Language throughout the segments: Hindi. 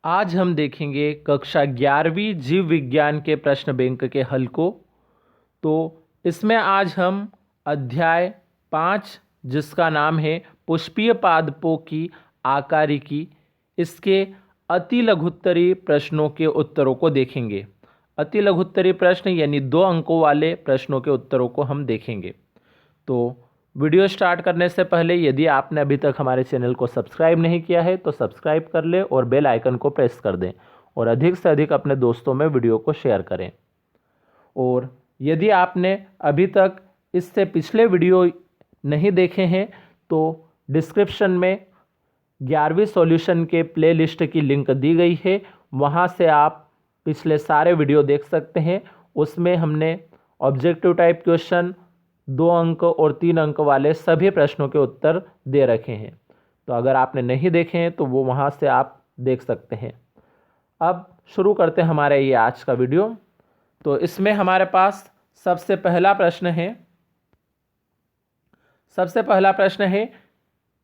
आज हम देखेंगे कक्षा 11वीं जीव विज्ञान के प्रश्न बैंक के हल को। तो इसमें आज हम अध्याय 5 जिसका नाम है पुष्पीय पादपों की आकारिकी, इसके अति लघुत्तरी प्रश्नों के उत्तरों को देखेंगे। अति लघुत्तरी प्रश्न यानी 2 अंकों वाले प्रश्नों के उत्तरों को हम देखेंगे। तो वीडियो स्टार्ट करने से पहले यदि आपने अभी तक हमारे चैनल को सब्सक्राइब नहीं किया है तो सब्सक्राइब कर लें और बेल आइकन को प्रेस कर दें और अधिक से अधिक अपने दोस्तों में वीडियो को शेयर करें। और यदि आपने अभी तक इससे पिछले वीडियो नहीं देखे हैं तो डिस्क्रिप्शन में 11वीं सॉल्यूशन के प्लेलिस्ट की लिंक दी गई है, वहाँ से आप पिछले सारे वीडियो देख सकते हैं। उसमें हमने ऑब्जेक्टिव टाइप क्वेश्चन 2 अंक और 3 अंक वाले सभी प्रश्नों के उत्तर दे रखे हैं। तो अगर आपने नहीं देखे हैं तो वो वहाँ से आप देख सकते हैं। अब शुरू करते हैं हमारे ये आज का वीडियो। तो इसमें हमारे पास सबसे पहला प्रश्न है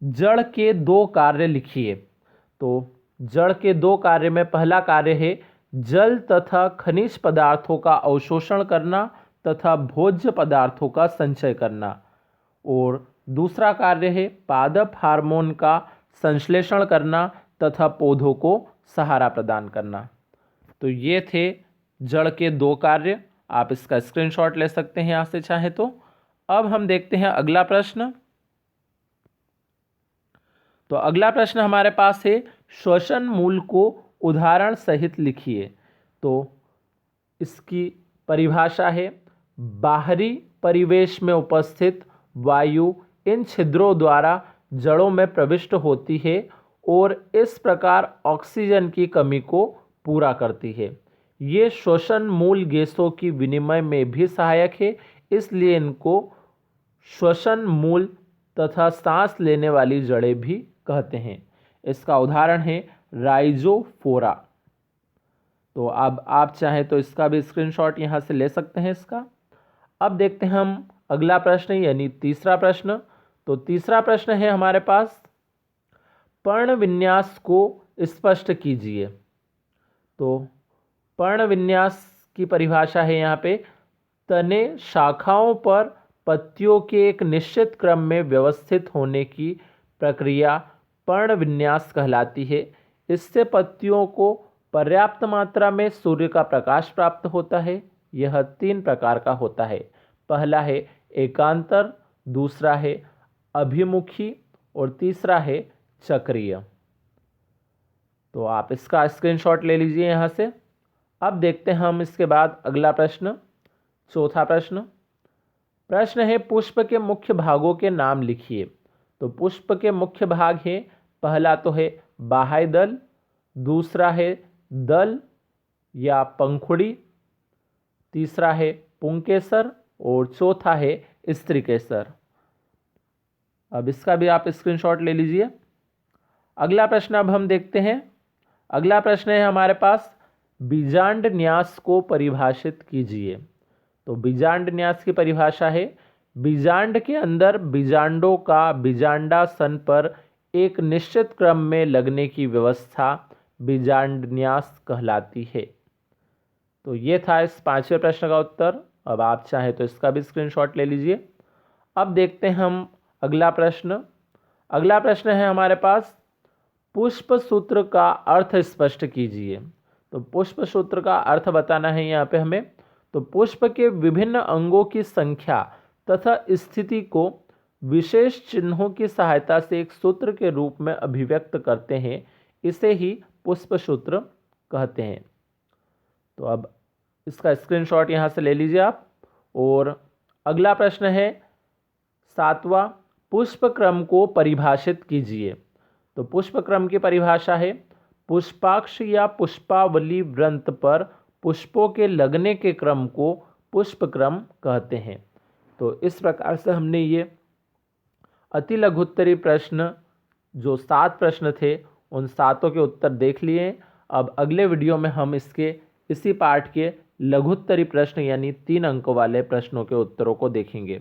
जड़ के 2 कार्य लिखिए। तो जड़ के 2 कार्य में पहला कार्य है जल तथा खनिज पदार्थों का अवशोषण करना तथा भोज्य पदार्थों का संचय करना, और दूसरा कार्य है पादप हार्मोन का संश्लेषण करना तथा पौधों को सहारा प्रदान करना। तो ये थे जड़ के 2 कार्य। आप इसका स्क्रीनशॉट ले सकते हैं यहाँ से चाहे तो। अब हम देखते हैं अगला प्रश्न। तो अगला प्रश्न हमारे पास है श्वसन मूल को उदाहरण सहित लिखिए। तो इसकी परिभाषा है बाहरी परिवेश में उपस्थित वायु इन छिद्रों द्वारा जड़ों में प्रविष्ट होती है और इस प्रकार ऑक्सीजन की कमी को पूरा करती है। ये श्वसन मूल गैसों की विनिमय में भी सहायक है, इसलिए इनको श्वसन मूल तथा सांस लेने वाली जड़ें भी कहते हैं। इसका उदाहरण है राइजोफोरा। तो अब आप चाहें तो इसका भी स्क्रीनशॉट यहाँ से ले सकते हैं इसका। अब देखते हैं हम अगला प्रश्न यानी तीसरा प्रश्न। तो तीसरा प्रश्न है हमारे पास पर्ण विन्यास को स्पष्ट कीजिए। तो पर्ण विन्यास की परिभाषा है यहाँ पे तने शाखाओं पर पत्तियों के एक निश्चित क्रम में व्यवस्थित होने की प्रक्रिया पर्ण विन्यास कहलाती है। इससे पत्तियों को पर्याप्त मात्रा में सूर्य का प्रकाश प्राप्त होता है। यह 3 प्रकार का होता है। पहला है एकांतर, दूसरा है अभिमुखी और तीसरा है चक्रीय। तो आप इसका स्क्रीनशॉट ले लीजिए यहाँ से। अब देखते हैं हम इसके बाद अगला प्रश्न, चौथा प्रश्न है पुष्प के मुख्य भागों के नाम लिखिए। तो पुष्प के मुख्य भाग हैं, पहला तो है बाह्य दल, दूसरा है दल या पंखुड़ी, तीसरा है पुंकेसर और चौथा है स्त्रीकेसर। अब इसका भी आप स्क्रीनशॉट ले लीजिए। अगला प्रश्न अब हम देखते हैं। अगला प्रश्न है हमारे पास बीजांड न्यास को परिभाषित कीजिए। तो बीजांड न्यास की परिभाषा है बीजांड के अंदर बीजांडों का बीजांडासन पर एक निश्चित क्रम में लगने की व्यवस्था बीजांड न्यास कहलाती है। तो ये था इस 5वें प्रश्न का उत्तर। अब आप चाहें तो इसका भी स्क्रीनशॉट ले लीजिए। अब देखते हैं हम अगला प्रश्न। अगला प्रश्न है हमारे पास पुष्प सूत्र का अर्थ स्पष्ट कीजिए। तो पुष्प सूत्र का अर्थ बताना है यहाँ पे हमें। तो पुष्प के विभिन्न अंगों की संख्या तथा स्थिति को विशेष चिन्हों की सहायता से एक सूत्र के रूप में अभिव्यक्त करते हैं, इसे ही पुष्प सूत्र कहते हैं। तो अब इसका स्क्रीनशॉट यहाँ से ले लीजिए आप। और अगला प्रश्न है 7वां पुष्प क्रम को परिभाषित कीजिए। तो पुष्प क्रम की परिभाषा है पुष्पाक्ष या पुष्पावली वृंत पर पुष्पों के लगने के क्रम को पुष्प क्रम कहते हैं। तो इस प्रकार से हमने ये अति लघुत्तरी प्रश्न जो 7 प्रश्न थे उन 7 के उत्तर देख लिए। अब अगले वीडियो में हम इसी पार्ट के लघुत्तरी प्रश्न यानी 3 अंकों वाले प्रश्नों के उत्तरों को देखेंगे।